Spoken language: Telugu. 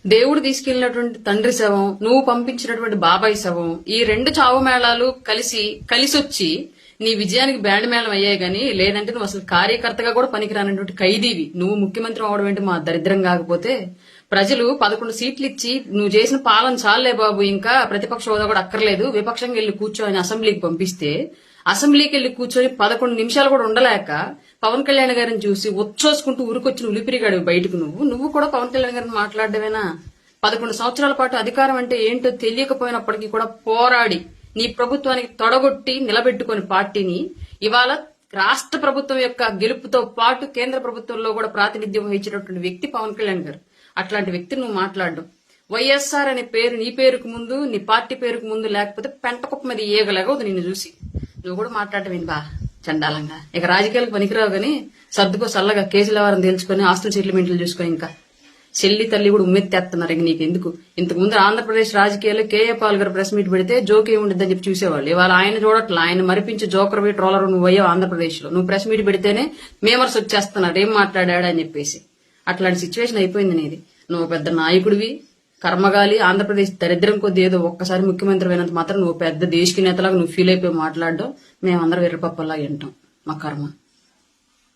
దేవుడు తీసుకెళ్లినటువంటి తండ్రి శవం, నువ్వు పంపించినటువంటి బాబాయ్ శవం, ఈ రెండు చావు మేళాలు కలిసొచ్చి నీ విజయానికి బ్యాండ్ మేళం అయ్యాయి గానీ, లేదంటే నువ్వు అసలు కార్యకర్తగా కూడా పనికిరానటువంటి ఖైదీవి. నువ్వు ముఖ్యమంత్రి అవడం ఏంటి మా దరిద్రం కాకపోతే? ప్రజలు 11 సీట్లు ఇచ్చి నువ్వు చేసిన పాలన చాలే బాబు, ఇంకా ప్రతిపక్ష హోదా కూడా అక్కర్లేదు, విపక్షంగా వెళ్లి కూర్చొని అసెంబ్లీకి పంపిస్తే, అసెంబ్లీకి వెళ్లి కూర్చొని 11 నిమిషాలు కూడా ఉండలేక పవన్ కళ్యాణ్ గారిని చూసి ఉచ్చోసుకుంటూ ఉరికొచ్చిన ఉలిపిరిగాడు బయటకు. నువ్వు కూడా పవన్ కళ్యాణ్ గారిని మాట్లాడవేనా? 11 సంవత్సరాల పాటు అధికారం అంటే ఏంటో తెలియకపోయినప్పటికీ కూడా పోరాడి నీ ప్రభుత్వానికి తొడగొట్టి నిలబెట్టుకుని పార్టీని ఇవాళ రాష్ట్ర ప్రభుత్వం యొక్క గెలుపుతో పాటు కేంద్ర ప్రభుత్వంలో కూడా ప్రాతినిధ్యం వహించినటువంటి వ్యక్తి పవన్ కళ్యాణ్ గారు. అట్లాంటి వ్యక్తి నువ్వు మాట్లాడడం, వైఎస్ఆర్ అనే పేరు నీ పేరుకు ముందు, నీ పార్టీ పేరుకు ముందు లేకపోతే పెంటకుప్ప మీద ఏగలేగదు నిన్ను చూసి. నువ్వు కూడా మాట్లాడటం ఏంటి బా చండాలంగా? ఇక రాజకీయాలకు పనికిరావు గానీ సర్దుకో సల్లగా కేసుల వారం తేల్చుకొని ఆస్తుల సెటిల్మెంట్లు చూసుకొని ఇంకా చెల్లి తల్లి కూడా ఉమ్మెత్తేస్తున్నారు. ఇంక నీకెందుకు? ఇంతకు ముందు ఆంధ్రప్రదేశ్ రాజకీయాల్లో కేఏ పాల్ గారు ప్రెస్ మీట్ పెడితే జోక్ ఏముంటుందని చెప్పి చూసేవాళ్ళు. ఇవాళ ఆయన చూడట్లా, ఆయన మరిపించి జోకర్ పోయి ట్రోలర్ నువ్వు అయ్యావు ఆంధ్రప్రదేశ్ లో. నువ్వు ప్రెస్ మీట్ పెడితేనే మేమర్స్ వచ్చేస్తున్నారు ఏం మాట్లాడాడు అని చెప్పేసి. అట్లాంటి సిచ్యువేషన్ అయిపోయింది నీది. నువ్వు పెద్ద నాయకుడివి, కర్మగాలి. ఆంధ్రప్రదేశ్ దరిద్రం కొద్ది ఏదో ఒక్కసారి ముఖ్యమంత్రి అయినంత మాత్రం నువ్వు పెద్ద దేశకి నేతలాగా నువ్వు ఫీల్ అయిపోయి మాట్లాడడం మేమందరం వెర్రపప్పలాగా వింటాం. మా కర్మ.